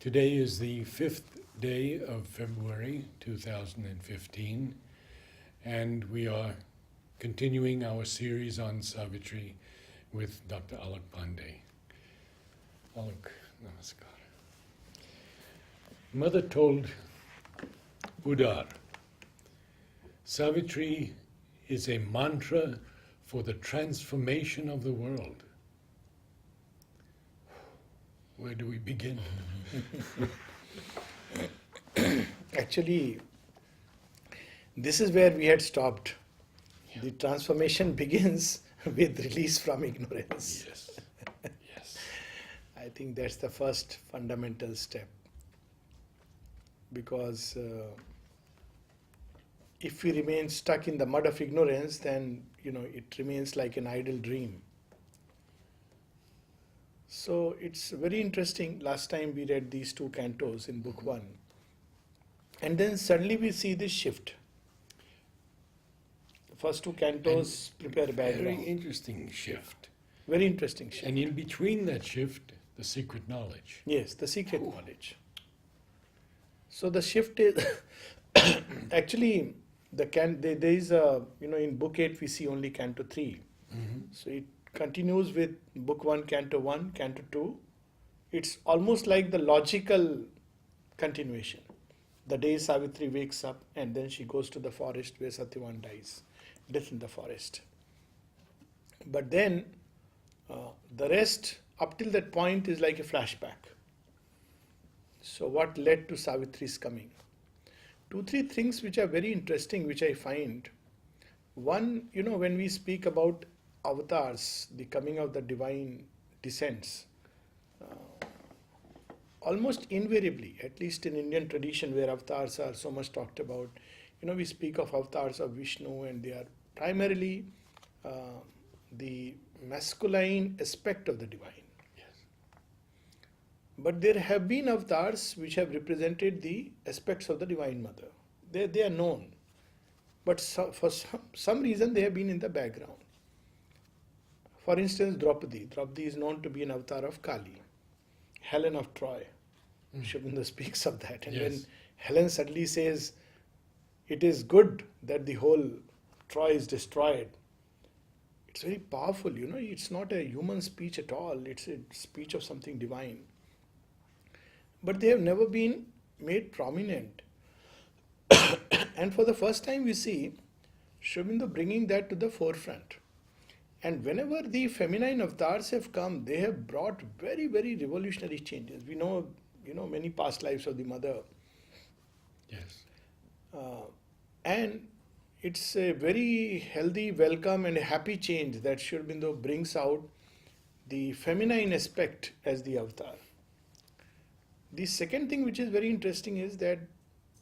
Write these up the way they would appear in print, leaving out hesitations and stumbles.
Today is the 5th day of February 2015, and we are continuing our series on Savitri with Dr. Alok Pandey. Alok, namaskar. Mother told Udar, Savitri is a mantra for the transformation of the world. Where do we begin? Actually, this is where we had stopped. Yeah. The transformation begins with release from ignorance. Yes. Yes. I think that's the first fundamental step. Because if we remain stuck in the mud of ignorance, then it remains like an idle dream. So it's very interesting. Last time we read these two cantos in book 1. And then suddenly we see this shift. The first two cantos prepare background. Very interesting shift. Very interesting shift. And in between that shift, the secret knowledge. Yes, the secret knowledge. So the shift is actually there is a, in book 8 we see only canto 3. Mm-hmm. So it continues with book 1, canto 1, canto 2. It's almost like the logical continuation. The day Savitri wakes up and then she goes to the forest where Satyavan dies. Death in the forest. But then the rest up till that point is like a flashback. So what led to Savitri's coming? 2-3 things which are very interesting, which I find. One, when we speak about avatars, the coming of the divine descents, almost invariably, at least in Indian tradition where avatars are so much talked about, we speak of avatars of Vishnu and they are primarily the masculine aspect of the divine. Yes. But there have been avatars which have represented the aspects of the Divine Mother. They are known. But for some reason they have been in the background. For instance, Draupadi. Draupadi is known to be an avatar of Kali, Helen of Troy. Sri Aurobindo speaks of that. And when Helen suddenly says, it is good that the whole Troy is destroyed, it's very powerful, it's not a human speech at all. It's a speech of something divine. But they have never been made prominent. And for the first time we see Sri Aurobindo bringing that to the forefront. And whenever the feminine avatars have come, they have brought very, very revolutionary changes. We know, many past lives of the mother. Yes. And it's a very healthy, welcome and a happy change that Sri Aurobindo brings out the feminine aspect as the avatar. The second thing which is very interesting is that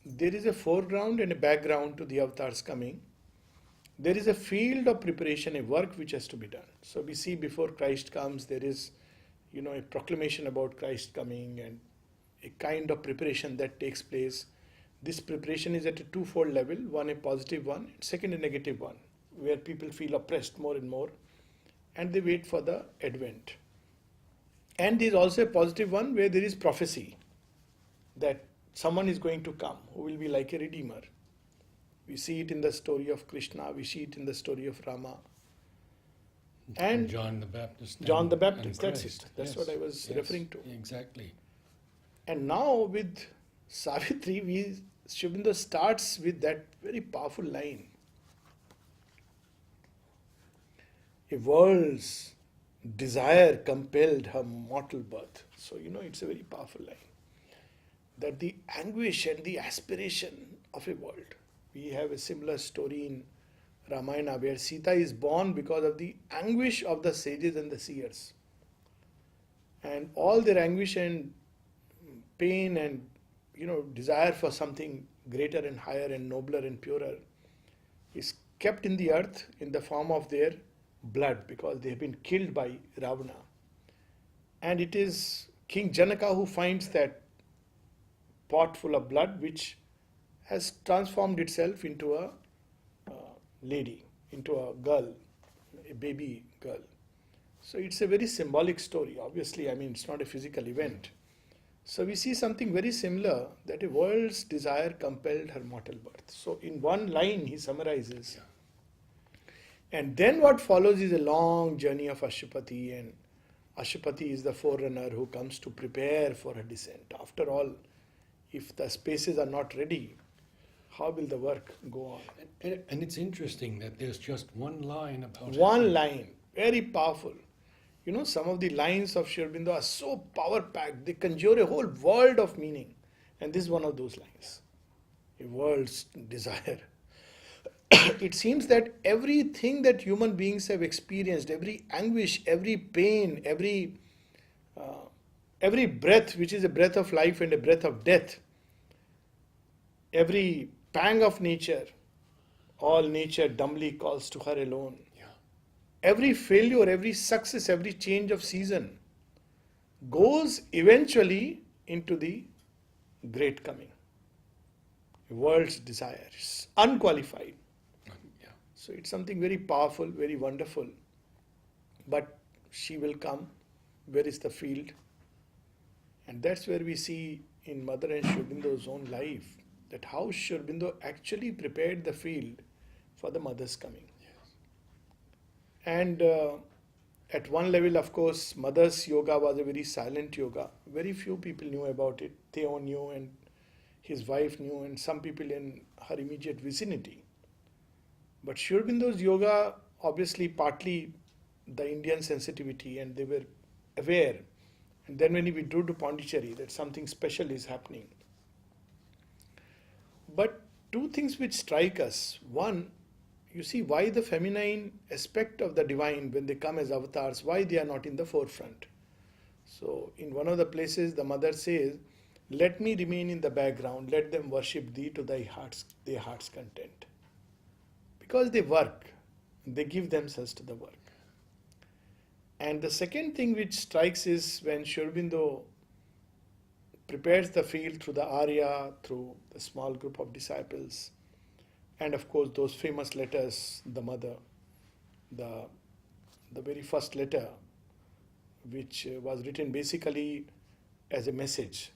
there is a foreground and a background to the avatars coming. There is a field of preparation, a work which has to be done. So we see before Christ comes, there is, a proclamation about Christ coming and a kind of preparation that takes place. This preparation is at a twofold level, one a positive one, second a negative one, where people feel oppressed more and more, and they wait for the advent. And there is also a positive one where there is prophecy, that someone is going to come who will be like a redeemer. We see it in the story of Krishna, we see it in the story of Rama. And John the Baptist. John the Baptist, that's it. That's what I was referring to. Exactly. And now with Savitri, Sri Aurobindo starts with that very powerful line. A world's desire compelled her mortal birth. So, it's a very powerful line. That the anguish and the aspiration of a world. We have a similar story in Ramayana where Sita is born because of the anguish of the sages and the seers. And all their anguish and pain and desire for something greater and higher and nobler and purer is kept in the earth in the form of their blood because they have been killed by Ravana. And it is King Janaka who finds that pot full of blood which has transformed itself into a lady, into a girl, a baby girl. So it's a very symbolic story. Obviously, it's not a physical event. So we see something very similar, that a world's desire compelled her mortal birth. So in one line he summarizes. And then what follows is a long journey of Ashupati, and Ashupati is the forerunner who comes to prepare for her descent. After all, if the spaces are not ready, how will the work go on? And it's interesting that there's just one line about One line, very powerful. You know, some of the lines of Sri Aurobindo are so power packed, they conjure a whole world of meaning. And this is one of those lines, a world's desire. It seems that everything that human beings have experienced, every anguish, every pain, every breath, which is a breath of life and a breath of death, every pang of nature, all nature dumbly calls to her alone. Yeah. Every failure, every success, every change of season goes eventually into the great coming. The world's desires, unqualified. Yeah. So it's something very powerful, very wonderful. But she will come. Where is the field? And that's where we see in Mother and Sri Aurobindo's own life that how Sri Aurobindo actually prepared the field for the mother's coming. Yes. And at one level, of course, mother's yoga was a very silent yoga. Very few people knew about it. Theo knew, and his wife knew, and some people in her immediate vicinity. But Sri Aurobindo's yoga, obviously, partly the Indian sensitivity, and they were aware. And then when he withdrew to Pondicherry, that something special is happening. But two things which strike us. One, you see why the feminine aspect of the divine, when they come as avatars, why they are not in the forefront. So in one of the places, the mother says, "Let me remain in the background, let them worship thee to their heart's content." Because they work, they give themselves to the work. And the second thing which strikes is when Sri Aurobindo prepares the field through the Arya, through the small group of disciples, and of course those famous letters, the mother, the very first letter, which was written basically as a message,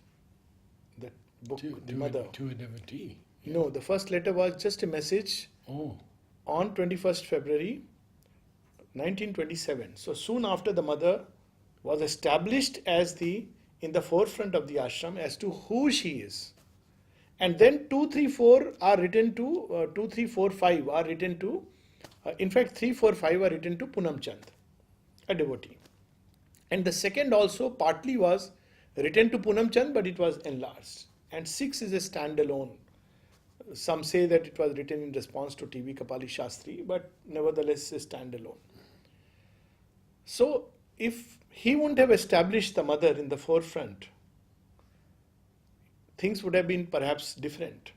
that book, the mother. To a devotee. No, the first letter was just a message on 21st February 1927. So soon after the mother was established as in the forefront of the ashram as to who she is. And then 2, 3, 4 are written to, 2, 3, 4, 5 are written to, in fact 3, 4, 5 are written to Punam Chand, a devotee. And the second also partly was written to Punam Chand, but it was enlarged. And 6 is a standalone. Some say that it was written in response to T.V. Kapali Shastri, but nevertheless a standalone. So if he wouldn't have established the mother in the forefront, things would have been perhaps different.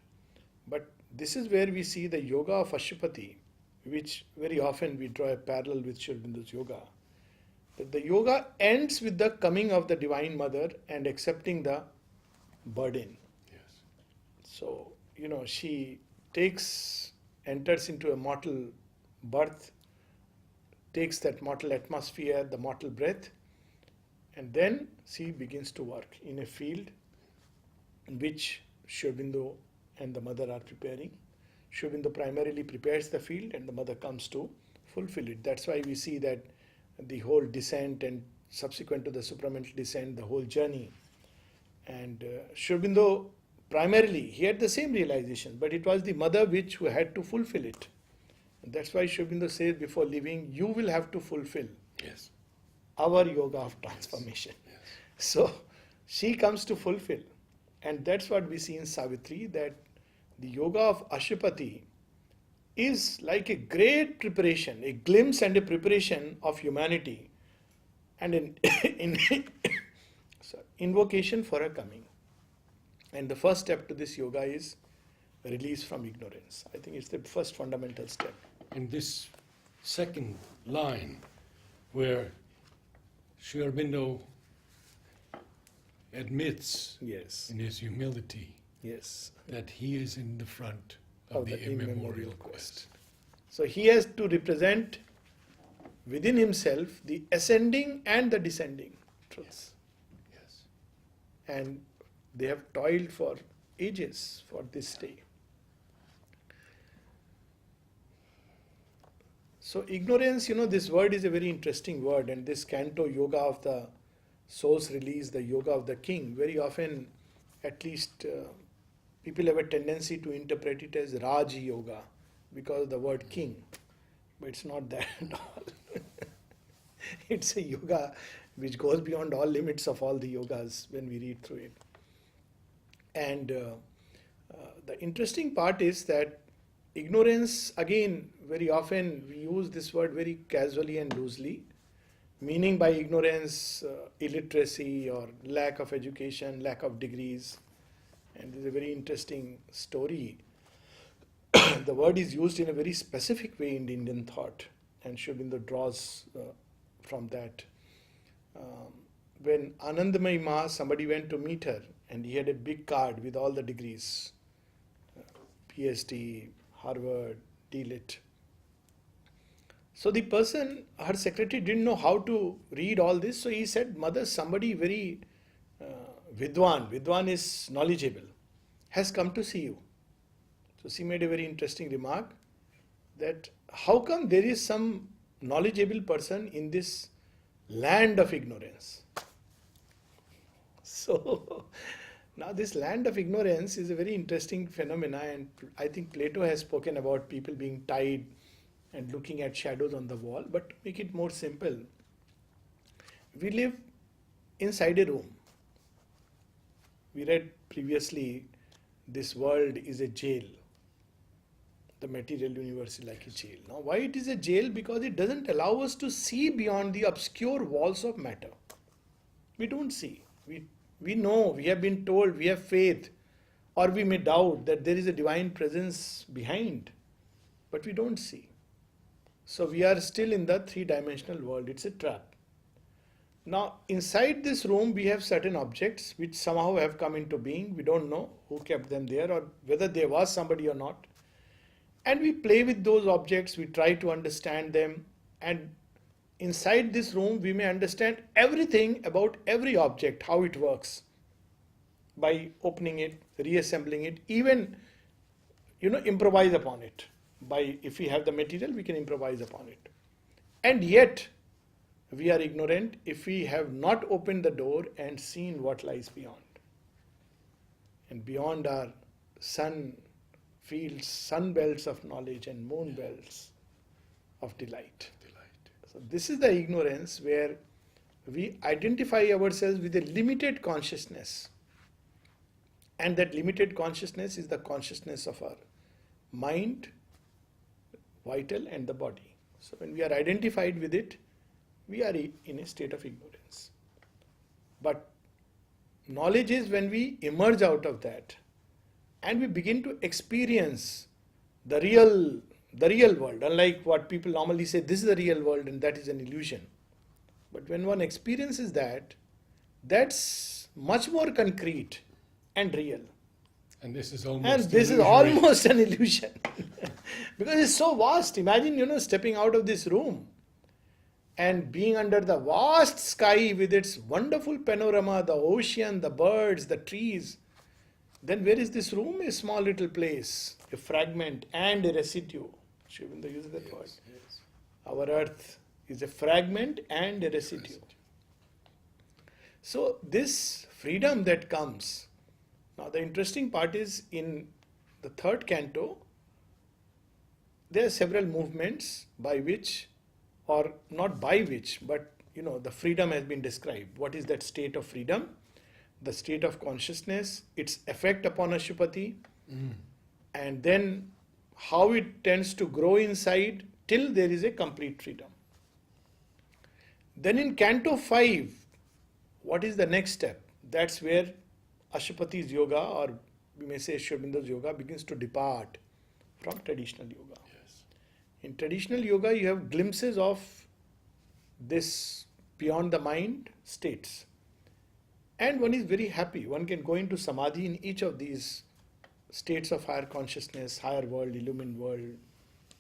But this is where we see the yoga of Ashupati, which very often we draw a parallel with Sri Aurobindo's yoga. That the yoga ends with the coming of the Divine Mother and accepting the burden. Yes. So, she enters into a mortal birth, takes that mortal atmosphere, the mortal breath, and then she begins to work in a field in which Sri Aurobindo and the mother are preparing. Sri Aurobindo primarily prepares the field and the mother comes to fulfill it. That's why we see that the whole descent and subsequent to the supramental descent, the whole journey. And Sri Aurobindo primarily, he had the same realization, but it was the mother who had to fulfill it. And that's why Sri Aurobindo says before leaving, you will have to fulfill our yoga of transformation. Yes. So she comes to fulfill. And that's what we see in Savitri, that the yoga of Ashupati is like a great preparation, a glimpse and a preparation of humanity, and an invocation for her coming. And the first step to this yoga is release from ignorance. I think it's the first fundamental step. And this second line, where Sri Aurobindo admits in his humility that he is in the front of the immemorial quest. So he has to represent within himself the ascending and the descending truths. Yes. and they have toiled for ages for this day. So ignorance, this word is a very interesting word, and this Canto yoga of the soul's release, the yoga of the king, very often, at least people have a tendency to interpret it as Raj yoga because of the word king, but it's not that at all. It's a yoga which goes beyond all limits of all the yogas when we read through it. And the interesting part is that ignorance, again, very often we use this word very casually and loosely, meaning by ignorance, illiteracy or lack of education, lack of degrees. And there's a very interesting story. The word is used in a very specific way in the Indian thought, and Sri Aurobindo draws from that. When Anandamayi Ma, somebody went to meet her, and he had a big card with all the degrees, PhD, Harvard, DLit. So the person, her secretary, didn't know how to read all this, so he said, Mother, somebody very Vidwan is knowledgeable, has come to see you. So she made a very interesting remark that how come there is some knowledgeable person in this land of ignorance? So now this land of ignorance is a very interesting phenomena, and I think Plato has spoken about people being tied and looking at shadows on the wall. But to make it more simple, we live inside a room. We read previously, this world is a jail. The material universe is like a jail. Now, why it is a jail? Because it doesn't allow us to see beyond the obscure walls of matter. We don't see. We know, we have been told, we have faith, or we may doubt that there is a divine presence behind, but we don't see. So we are still in the three-dimensional world. It's a trap. Now, inside this room, we have certain objects which somehow have come into being. We don't know who kept them there or whether there was somebody or not. And we play with those objects, we try to understand them, and inside this room, we may understand everything about every object, how it works, by opening it, reassembling it, even, improvise upon it. If we have the material, we can improvise upon it. And yet, we are ignorant if we have not opened the door and seen what lies beyond. And beyond are sun fields, sun belts of knowledge and moon belts of delight. So this is the ignorance where we identify ourselves with a limited consciousness. And that limited consciousness is the consciousness of our mind, vital, and the body. So when we are identified with it, we are in a state of ignorance. But knowledge is when we emerge out of that and we begin to experience the real world. Unlike what people normally say, this is the real world and that is an illusion. But when one experiences that, that's much more concrete and real. And this is almost an illusion. Because it's so vast. Imagine, stepping out of this room and being under the vast sky with its wonderful panorama, the ocean, the birds, the trees. Then where is this room? A small little place, a fragment and a residue. Sri Aurobindo uses that word. Yes. Our earth is a fragment and a residue. So this freedom that comes. Now the interesting part is in the third canto, there are several movements by which, or not by which, but the freedom has been described. What is that state of freedom? The state of consciousness, its effect upon Ashupati, and then how it tends to grow inside till there is a complete freedom. Then in Canto 5, what is the next step? That's where Ashupati's yoga, or we may say Sri Aurobindo's yoga, begins to depart from traditional yoga. Yes. In traditional yoga, you have glimpses of this beyond the mind states. And one is very happy. One can go into samadhi in each of these states of higher consciousness, higher world, illumined world,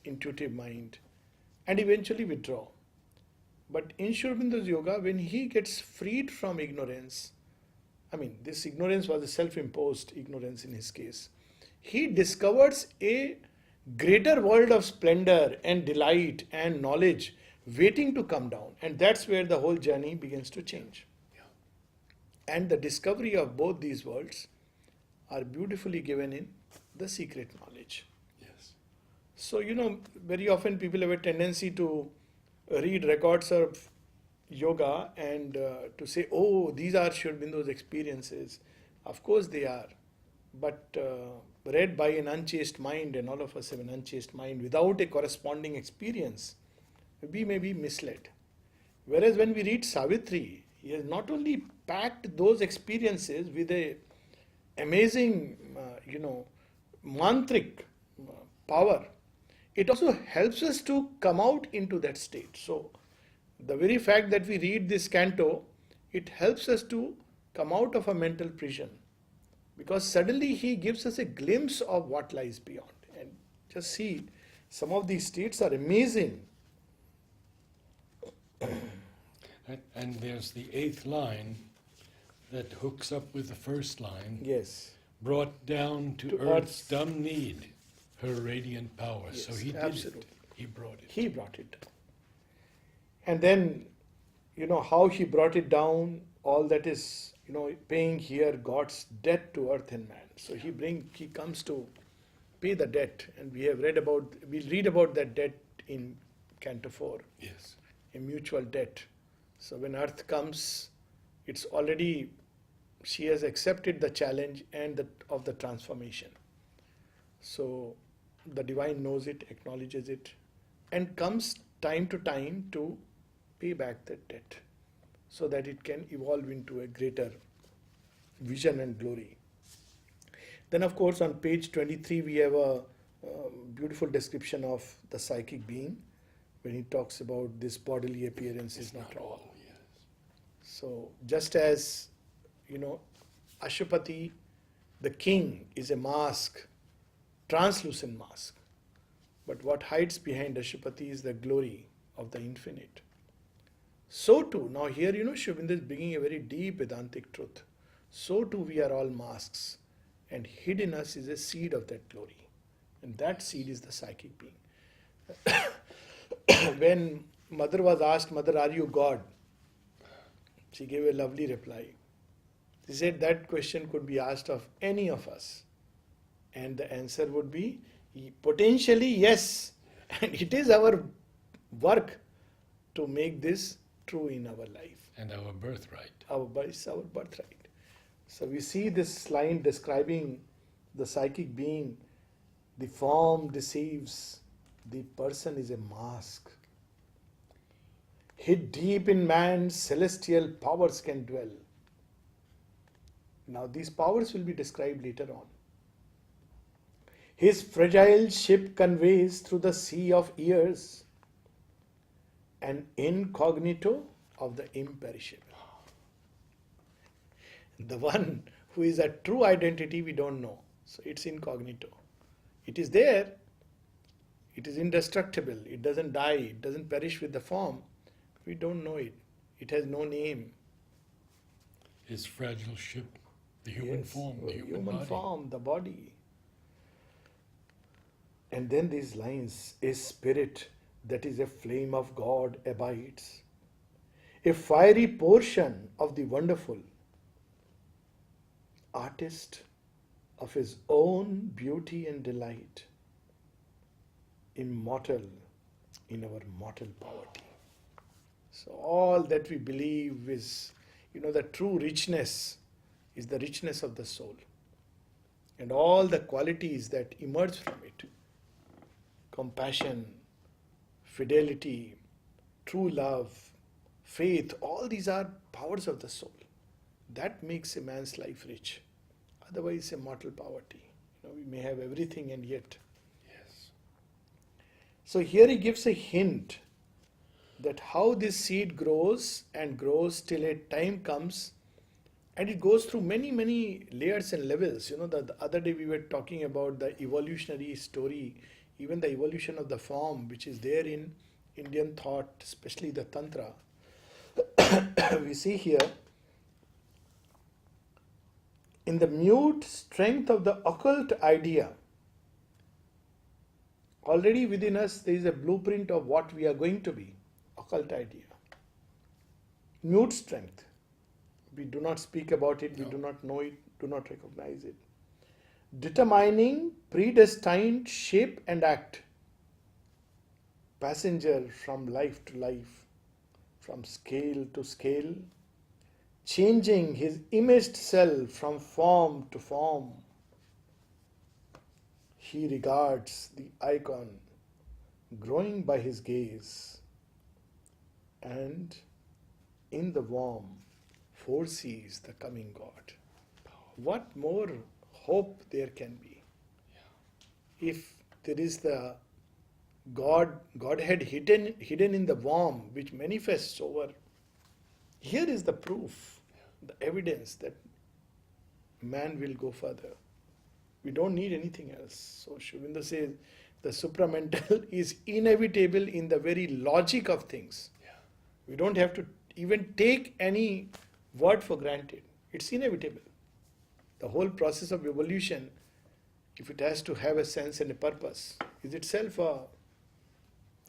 intuitive mind, and eventually withdraw. But in Sri Aurobindo's yoga, when he gets freed from ignorance, I mean, this ignorance was a self-imposed ignorance in his case. He discovers a greater world of splendor and delight and knowledge waiting to come down. And that's where the whole journey begins to change. And the discovery of both these worlds are beautifully given in the secret knowledge. Yes. So, very often people have a tendency to read records of yoga and to say, oh, these are Sri Aurobindo's experiences. Of course they are. But read by an unchaste mind, and all of us have an unchaste mind, without a corresponding experience, we may be misled. Whereas when we read Savitri, he has not only packed those experiences with a amazing, mantric power, it also helps us to come out into that state. So, the very fact that we read this canto, it helps us to come out of a mental prison, because suddenly he gives us a glimpse of what lies beyond. And just see, some of these states are amazing. And there's the 8th line that hooks up with the first line. Yes. Brought down to To earth's earth. dumb need, her radiant power. Yes, So he did absolutely. it. He brought it. He brought it down. And then, how he brought it down, all that is, paying here God's debt to earth and man. So he comes to pay the debt. And we'll read about that debt in Canto 4, Yes. a mutual debt. So when earth comes, it's already, she has accepted the challenge and of the transformation. So the divine knows it, acknowledges it, and comes time to time to pay back that debt, so that it can evolve into a greater vision and glory. Then, of course, on page 23, we have a beautiful description of the psychic being, when he talks about this bodily appearance is not all. Yes. So, just as, Ashupati, the king, is a mask, translucent mask, but what hides behind Ashupati is the glory of the infinite. So too, now here, Sri Aurobindo is bringing a very deep Vedantic truth. So too, we are all masks, and hidden in us is a seed of that glory. And that seed is the psychic being. When Mother was asked, Mother, are you God? She gave a lovely reply. She said that question could be asked of any of us. And the answer would be potentially yes. And it is our work to make this true in our life. And our birthright. It's our birthright. So we see this line describing the psychic being. The form deceives. The person is a mask. Hid deep in man, celestial powers can dwell. Now these powers will be described later on. His fragile ship conveys through the sea of years an incognito of the imperishable. The one who is a true identity we don't know. So it's incognito. It is there. It is indestructible. It doesn't die. It doesn't perish with the form. We don't know it. It has no name. His fragile ship, the human Yes, form, the human body. form, the body. And then these lines, a spirit that is a flame of God abides, a fiery portion of the wonderful, artist of his own beauty and delight, immortal in our mortal poverty. So all that we believe is, the true richness is the richness of the soul. And all the qualities that emerge from it, compassion, fidelity, true love, faith, all these are powers of the soul. That makes a man's life rich. Otherwise, a mortal poverty. We may have everything and yet. Yes. So here he gives a hint that how this seed grows and grows till a time comes, and it goes through many, many layers and levels. The other day we were talking about the evolutionary story, even the evolution of the form, which is there in Indian thought, especially the Tantra. We see here in the mute strength of the occult idea. Already within us there is a blueprint of what we are going to be. Occult idea. Mute strength. We do not speak about it, we do not know it, do not recognize it. Determining predestined shape and act. Passenger from life to life, from scale to scale, changing his imaged self from form to form. He regards the icon growing by his gaze, and in the warm foresees the coming God. What more hope there can be? If there is the Godhead hidden in the warm, which manifests over. Here is the proof, the evidence that man will go further. We don't need anything else. So Sri Aurobindo says the supramental is inevitable in the very logic of things. We don't have to even take any word for granted. It's inevitable. The whole process of evolution, if it has to have a sense and a purpose, is itself a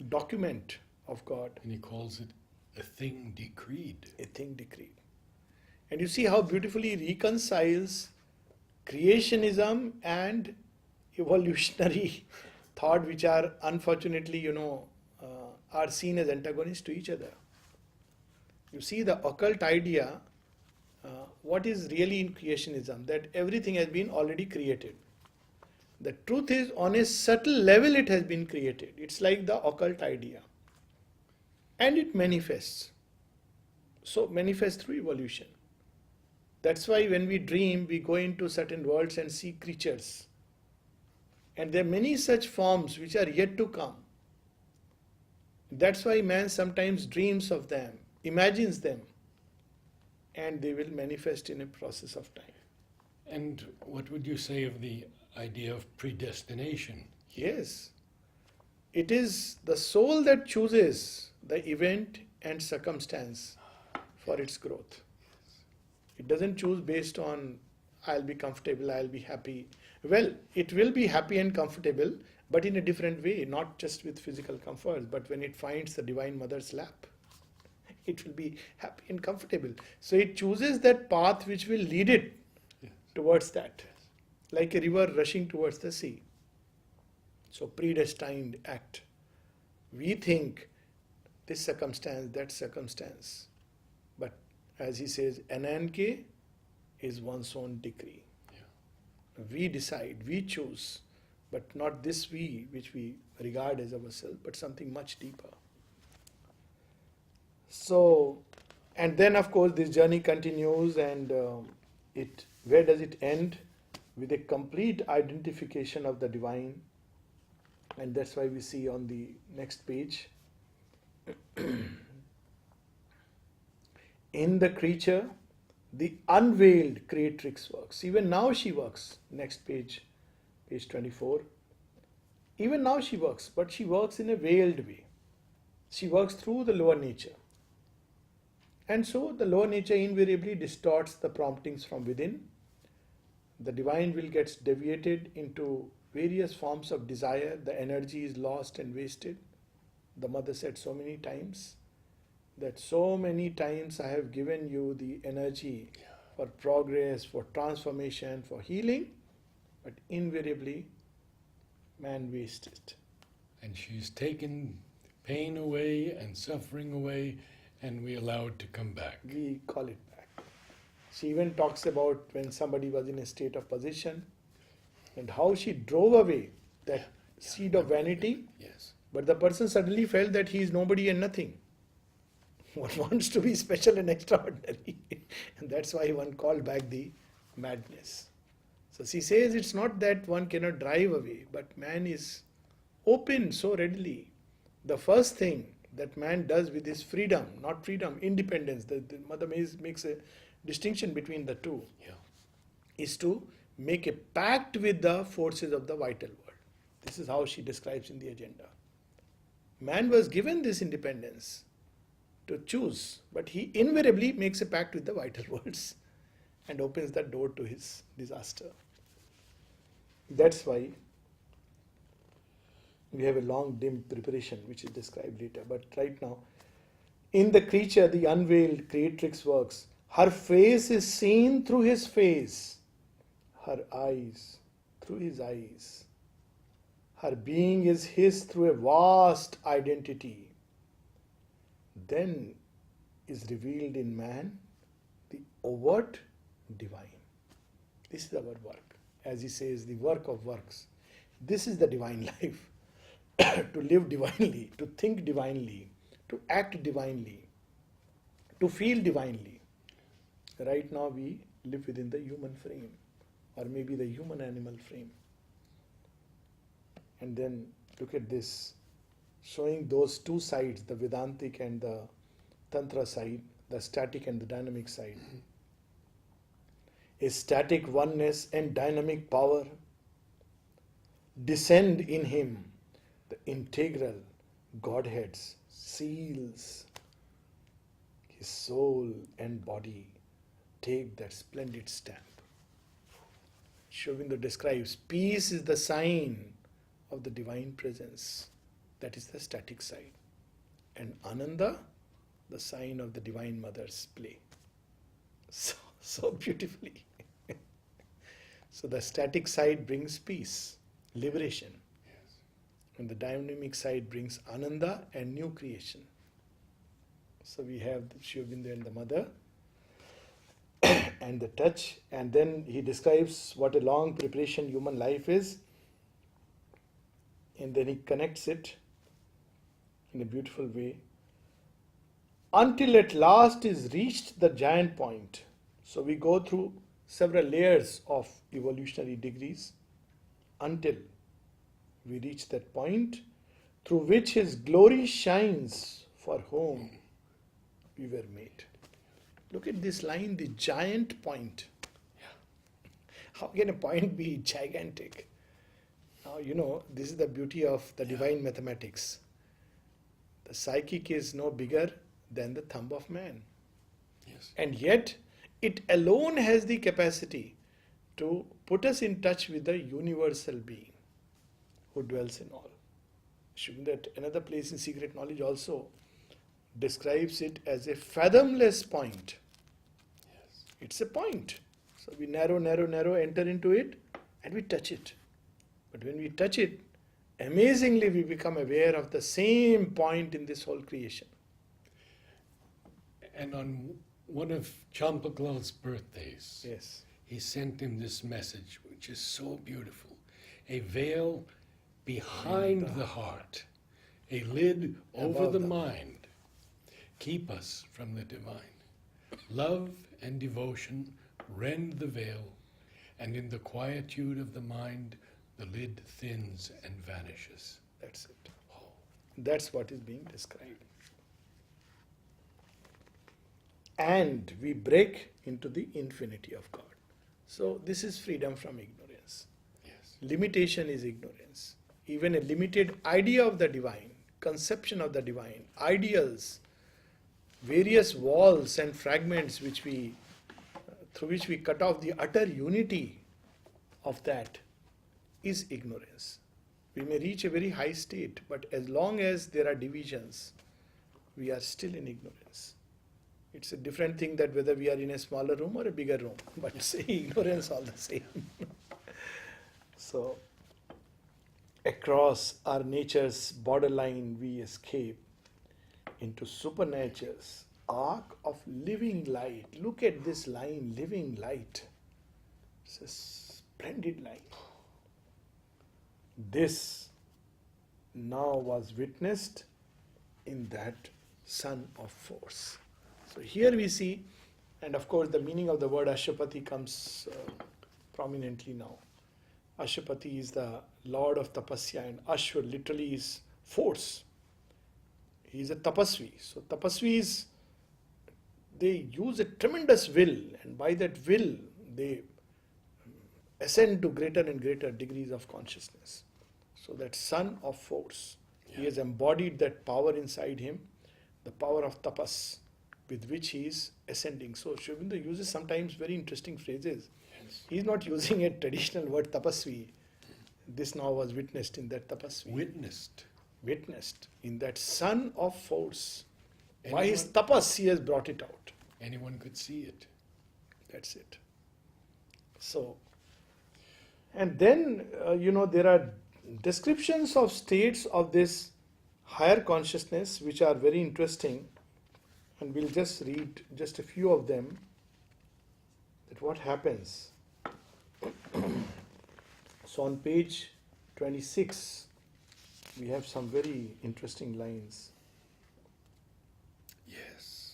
document of God. And he calls it a thing decreed. A thing decreed. And you see how beautifully reconciles creationism and evolutionary thought, which are unfortunately, are seen as antagonists to each other. You see the occult idea, what is really in creationism? That everything has been already created. The truth is, on a subtle level it has been created. It's like the occult idea. And it manifests. So manifests through evolution. That's why when we dream, we go into certain worlds and see creatures. And there are many such forms which are yet to come. That's why man sometimes dreams of them, imagines them, and they will manifest in a process of time. And what would you say of the idea of predestination? Yes. It is the soul that chooses the event and circumstance for its growth. It doesn't choose based on, I'll be comfortable, I'll be happy. Well, it will be happy and comfortable, but in a different way, not just with physical comforts, but when it finds the Divine Mother's lap, it will be happy and comfortable. So it chooses that path which will lead it towards that, like a river rushing towards the sea. So predestined act. We think this circumstance, that circumstance. But as he says, Ananke is one's own decree. We decide, we choose, but not this we, which we regard as ourselves, but something much deeper. So, and then of course this journey continues, and where does it end? With a complete identification of the divine. And that's why we see on the next page, in the creature, the unveiled creatrix works. Even now she works. Next page, page 24. Even now she works, but she works in a veiled way. She works through the lower nature. And so the lower nature invariably distorts the promptings from within. The divine will gets deviated into various forms of desire. The energy is lost and wasted. The mother said so many times that so many times I have given you the energy for progress, for transformation, for healing, but invariably man wastes it. And she's taken pain away and suffering away, and we allow it to come back. We call it back. She even talks about when somebody was in a state of possession and how she drove away that seed of vanity. Yes. But the person suddenly felt that he is nobody and nothing. One wants to be special and extraordinary. And that's why one called back the madness. So she says it's not that one cannot drive away, but man is open so readily. The first thing that man does with his freedom, not freedom, independence, the Mother makes a distinction between the two, is to make a pact with the forces of the vital world. This is how she describes in the agenda. Man was given this independence to choose, but he invariably makes a pact with the vital worlds. and opens the door to his disaster. That's why we have a long, dim preparation, which is described later. But right now, in the creature, the unveiled creatrix works. Her face is seen through his face, her eyes through his eyes. Her being is his through a vast identity. Then is revealed in man the overt divine. This is our work. As he says, the work of works. This is the divine life. To live divinely, to think divinely, to act divinely, to feel divinely. Right now we live within the human frame, or maybe the human animal frame. And then look at this, showing those two sides, the Vedantic and the Tantra side, the static and the dynamic side. A static oneness and dynamic power descend in him. The integral Godheads seals his soul and body take that splendid stamp. Sri Aurobindo describes peace is the sign of the divine presence. That is the static side. And Ananda, the sign of the Divine Mother's play. So beautifully. So the static side brings peace, liberation. Yes. And the dynamic side brings Ananda and new creation. So we have Sri Aurobindo and the mother and the touch, and then he describes what a long preparation human life is, and then he connects it in a beautiful way until at last is reached the giant point. So we go through several layers of evolutionary degrees until we reach that point through which his glory shines, for whom we were made. Look at this line, the giant point. How can a point be gigantic? Now, this is the beauty of the divine mathematics. The psychic is no bigger than the thumb of man. Yes. And yet, it alone has the capacity to put us in touch with the universal being who dwells in all. Shouldn't that another place in Secret Knowledge also describes it as a fathomless point. Yes. It's a point. So we narrow, enter into it, and we touch it. But when we touch it, amazingly we become aware of the same point in this whole creation. And on one of Champaglal's birthdays, Yes. he sent him this message, which is so beautiful. A veil behind the heart, a lid over Above the the mind. Keep us from the divine. Love and devotion rend the veil, and in the quietude of the mind, the lid thins and vanishes. That's it. That's what is being described. And we break into the infinity of God. So this is freedom from ignorance. Yes. Limitation is ignorance. Even a limited idea of the divine, conception of the divine, ideals, various walls and fragments through which we cut off the utter unity of that, is ignorance. We may reach a very high state, but as long as there are divisions, we are still in ignorance. It's a different thing that whether we are in a smaller room or a bigger room, but say ignorance all the same. So, across our nature's borderline we escape into supernature's arc of living light. Look at this line, living light. It's a splendid line. This now was witnessed in that sun of force. So here we see, and of course the meaning of the word Ashapati comes prominently now. Ashapati is the lord of tapasya, and Ashwa literally is force. He is a tapasvi. So tapasvis, they use a tremendous will, and by that will they ascend to greater and greater degrees of consciousness. So that son of force, he has embodied that power inside him, the power of tapas, with which he is ascending. So Sri Aurobindo uses sometimes very interesting phrases. Yes. He is not using a traditional word tapasvi. This now was witnessed in that tapasvi. Witnessed in that son of force. By his tapas he has brought it out. Anyone could see it. That's it. So, and then, there are descriptions of states of this higher consciousness which are very interesting. And we'll just read just a few of them. That what happens. So on page 26, we have some very interesting lines. Yes.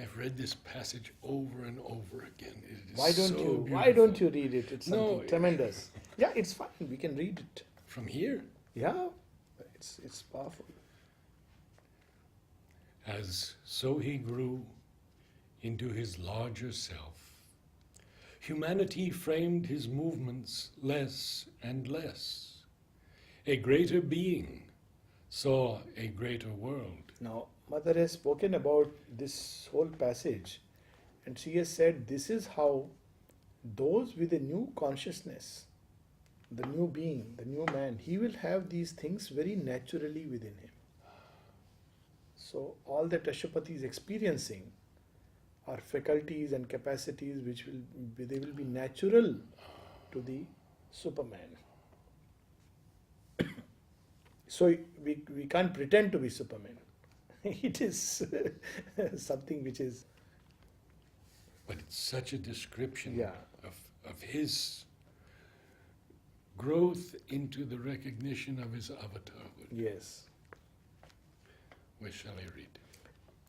I've read this passage over and over again. It is Why don't so you? beautiful. Why don't you read it? It's something No. tremendous. Yeah, it's fine. We can read it. From here, Yeah, it's powerful. as so he grew into his larger self, humanity framed his movements less and less. A greater being saw a greater world. Now, Mother has spoken about this whole passage, and she has said this is how those with a new consciousness, the new being, the new man, he will have these things very naturally within him. So, all that Ashwapati is experiencing are faculties and capacities which they will be natural to the Superman. So, we can't pretend to be Superman. It is something which is, But it's such a description yeah, of his growth into the recognition of his avatarhood. yes. Where shall I read?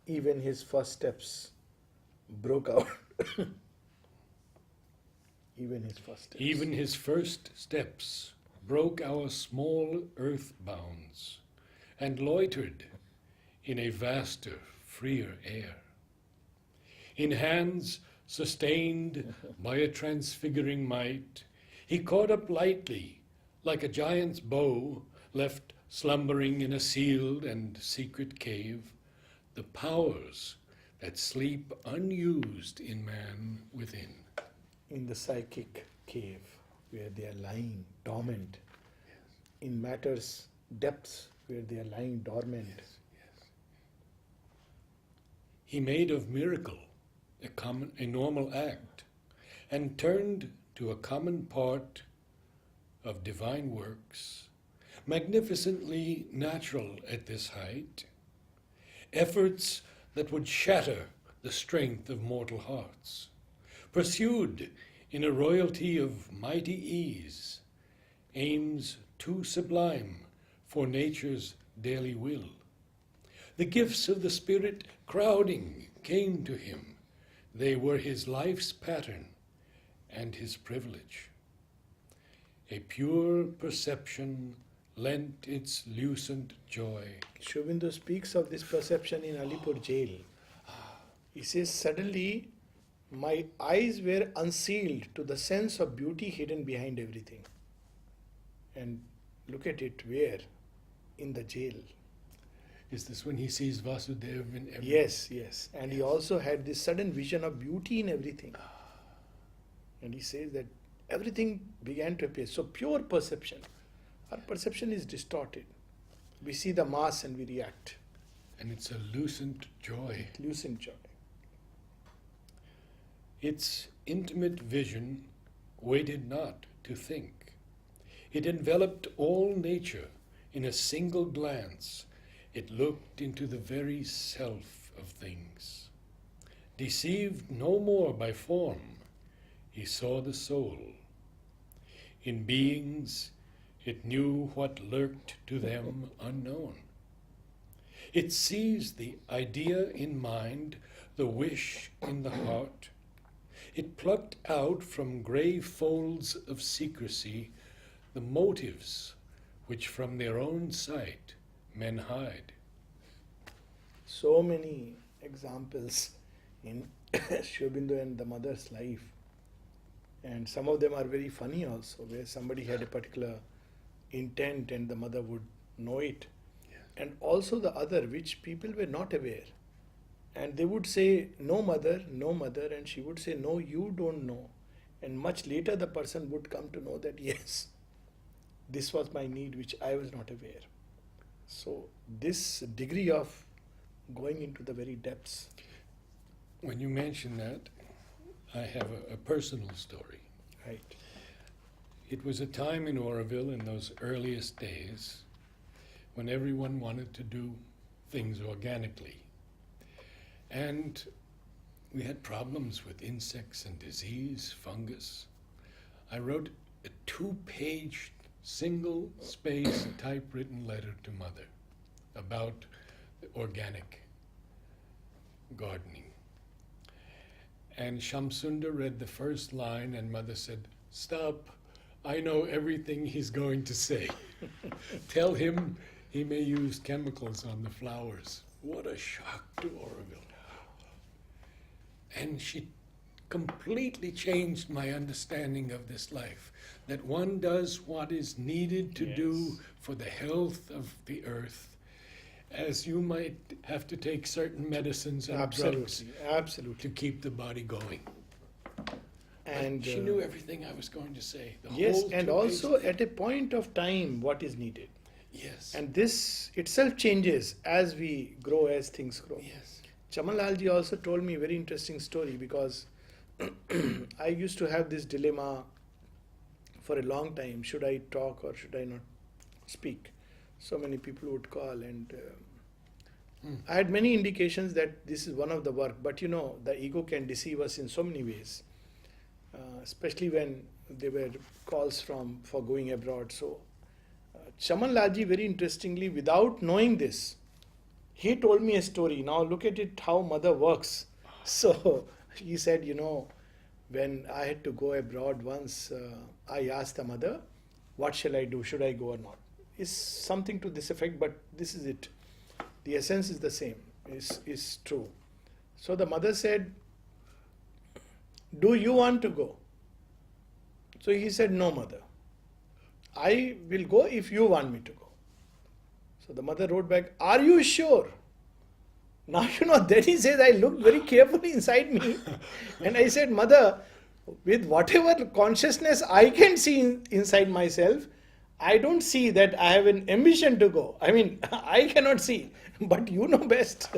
Even his first steps broke out. Even his first steps. Even his first steps broke our small earth bounds and loitered in a vaster, freer air. In hands sustained by a transfiguring might, he caught up lightly, like a giant's bow left slumbering in a sealed and secret cave, the powers that sleep unused in man within. In the psychic cave where they are lying dormant. In matter's depths where they are lying dormant. Yes. He made of miracle a normal act, and turned to a common part of divine works, magnificently natural at this height, efforts that would shatter the strength of mortal hearts, pursued in a royalty of mighty ease, aims too sublime for nature's daily will. The gifts of the Spirit crowding came to him. They were his life's pattern and his privilege. A pure perception lent its lucent joy. Sri Aurobindo speaks of this perception in Alipur jail. He says, suddenly my eyes were unsealed to the sense of beauty hidden behind everything. And look at it, where? In the jail. Is this when he sees Vasudeva in everything? Yes, yes. And he also had this sudden vision of beauty in everything. And he says that everything began to appear. So pure perception. Our perception is distorted. We see the mass and we react. And it's a lucent joy. Lucent joy. Its intimate vision waited not to think. It enveloped all nature in a single glance. It looked into the very self of things. Deceived no more by form, he saw the soul. In beings, it knew what lurked to them unknown. It seized the idea in mind, the wish in the heart. It plucked out from grey folds of secrecy the motives which from their own sight men hide. So many examples in Sri Aurobindo and the mother's life. And some of them are very funny also, where somebody had a particular intent and the mother would know it. Yes. and also the other which people were not aware. And they would say, no mother, no mother, and she would say, no, you don't know. And much later the person would come to know that yes, this was my need which I was not aware. So this degree of going into the very depths. When you mention that, I have a personal story. Right. It was a time in Oroville in those earliest days when everyone wanted to do things organically. And we had problems with insects and disease, fungus. I wrote a 2-page, single-space, typewritten letter to Mother about organic gardening. And Shamsundar read the first line, and Mother said, "Stop, I know everything he's going to say. Tell him he may use chemicals on the flowers." What a shock to Oroville. And she completely changed my understanding of this life, that one does what is needed to do for the health of the earth, as you might have to take certain medicines and drugs Absolutely. to keep the body going. And But she knew everything I was going to say. The yes, whole and 2 also pages. at a point of time what is needed. Yes. And this itself changes as we grow, as things grow. Yes. Chamanlalji also told me a very interesting story, because I used to have this dilemma for a long time. Should I talk or should I not speak? So many people would call, and I had many indications that this is one of the work. But you know, the ego can deceive us in so many ways, especially when there were calls for going abroad. So Chamanlalji, very interestingly, without knowing this, he told me a story. Now look at it, how Mother works. So he said, you know, when I had to go abroad once, I asked the Mother, what shall I do? Should I go or not? It's something to this effect, but this is it. The essence is the same, is true. So the Mother said, do you want to go? So he said, no, Mother. I will go if you want me to go. So the Mother wrote back, are you sure? Now, you know, then he says, I looked very carefully inside me and I said, Mother, with whatever consciousness I can see inside myself, I don't see that I have an ambition to go. I mean, I cannot see, but you know best.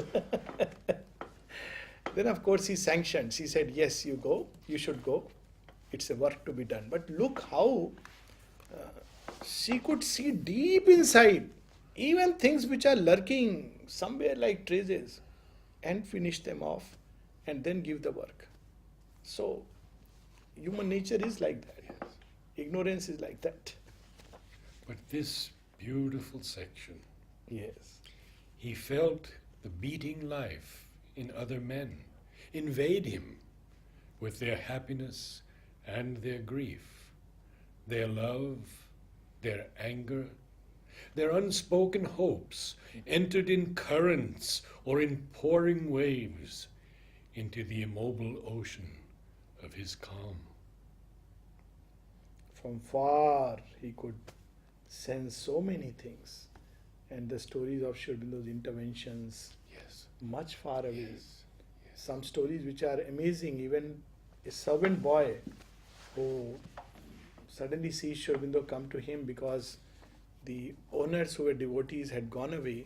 Then, of course, he sanctioned. He said, yes, you go, you should go. It's a work to be done. But look how she could see deep inside, even things which are lurking somewhere like traces, and finish them off and then give the work. So, human nature is like that. Yes. Ignorance is like that. But this beautiful section, Yes. he felt the beating life in other men invade him with their happiness and their grief, their love, their anger, their unspoken hopes entered in currents or in pouring waves into the immobile ocean of his calm. From far he could sense so many things. And the stories of Sri Aurobindo's interventions, Yes. much far away. Yes. Some stories which are amazing. Even a servant boy who suddenly sees Sri Aurobindo come to him because the owners who were devotees had gone away,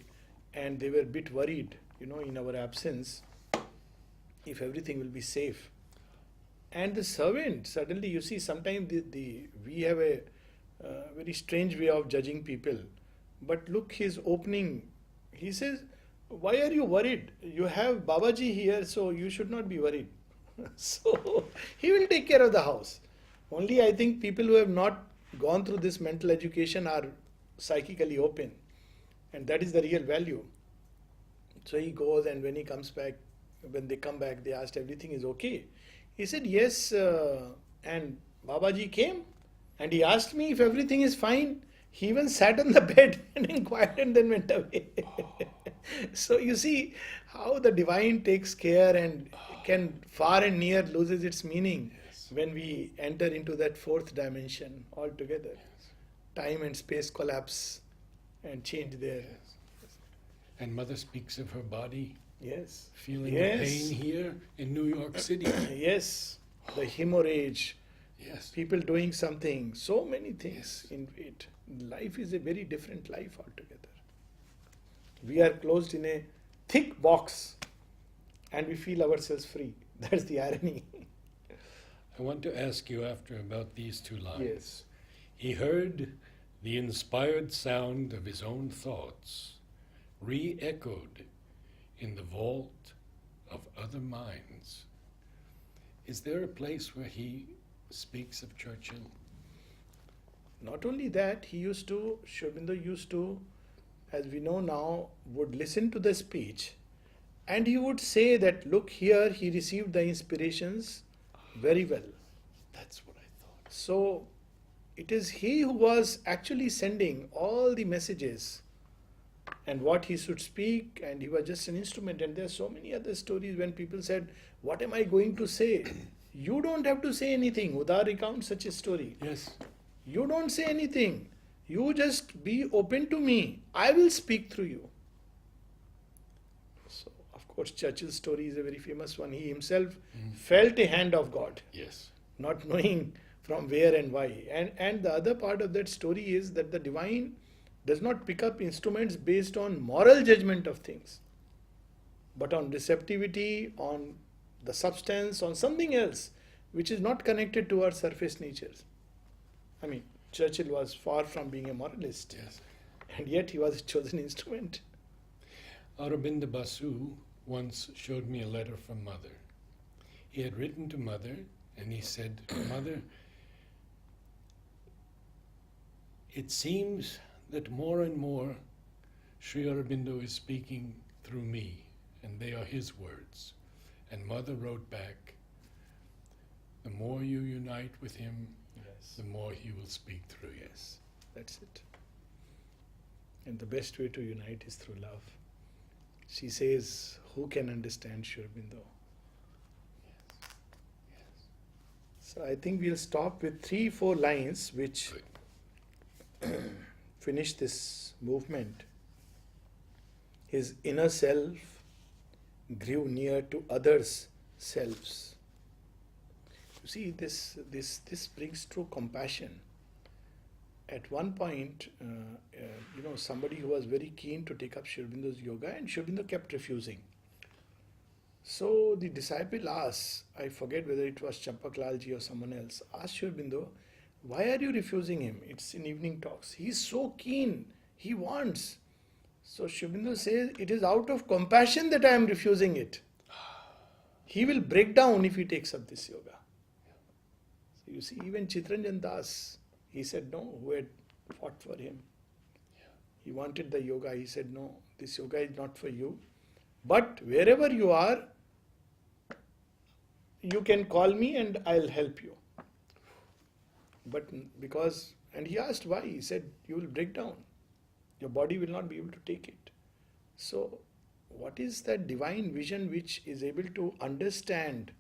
and they were a bit worried, you know, in our absence, if everything will be safe. And the servant, suddenly, you see, sometimes we have a very strange way of judging people. But look, his opening, he says, why are you worried? You have Babaji here, so you should not be worried. So, he will take care of the house. Only I think people who have not gone through this mental education are psychically open. And that is the real value. So he goes, and when he comes back, when they come back, they asked, everything is okay? He said, yes, and Babaji came and he asked me if everything is fine. He even sat on the bed and inquired and then went away. So you see how the divine takes care and can far and near loses its meaning when we enter into that fourth dimension altogether. Time and space collapse and change there. And Mother speaks of her body Yes. feeling the Yes. pain here in New York City. Yes. The hemorrhage, Yes. people doing something, so many things Yes. in it. Life is a very different life altogether. We are closed in a thick box and we feel ourselves free. That's the irony. I want to ask you after about these two lines. Yes. He heard the inspired sound of his own thoughts, re-echoed in the vault of other minds. Is there a place where he speaks of Churchill? Not only that, Sri Aurobindo used to, as we know now, would listen to the speech and he would say that, look, here he received the inspirations very well. That's what I thought. So it is he who was actually sending all the messages and what he should speak, and he was just an instrument. And there are so many other stories when people said, what am I going to say? You don't have to say anything. Udar recounts such a story. Yes. You don't say anything. You just be open to me. I will speak through you. So, of course, Churchill's story is a very famous one. He himself felt a hand of God, Yes. not knowing from where and why. And the other part of that story is that the divine does not pick up instruments based on moral judgment of things, but on receptivity, on the substance, on something else which is not connected to our surface natures. I mean, Churchill was far from being a moralist, Yes. and yet he was a chosen instrument. Aurobindo Basu once showed me a letter from Mother. He had written to Mother and he said, Mother, it seems that more and more Sri Aurobindo is speaking through me, and they are his words. And Mother wrote back, the more you unite with him, Yes. the more he will speak through you. Yes, that's it. And the best way to unite is through love. She says, who can understand Sri Aurobindo? Yes. So I think we'll stop with 3-4 lines which finish this movement. His inner self grew near to others' selves. You see, this brings true compassion. At one point, somebody who was very keen to take up Sri Aurobindo's yoga, and Sri Aurobindo kept refusing. So the disciple asked, I forget whether it was Champaklalji or someone else, asked Sri Aurobindo, why are you refusing him? It's in evening talks. He is so keen. He wants. So Sri Aurobindo says, it is out of compassion that I am refusing it. He will break down if he takes up this yoga. So you see, even Chitranjan Das, he said no, who had fought for him. He wanted the yoga. He said, no, this yoga is not for you. But wherever you are, you can call me and I'll help you. But because, and he asked why, he said, you will break down. Your body will not be able to take it. So, what is that divine vision which is able to understand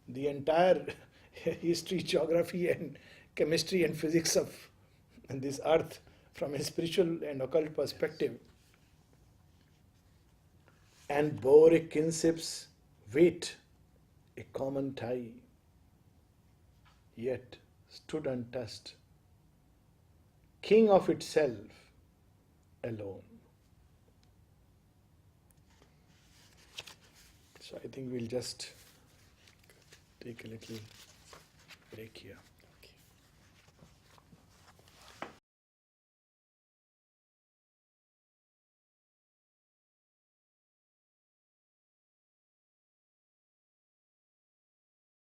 the entire history, geography and chemistry and physics of this earth from a spiritual and occult perspective, and bore a kinship's weight, a common tie, yet stood untouched, king of itself alone. So I think we'll just take a little break here.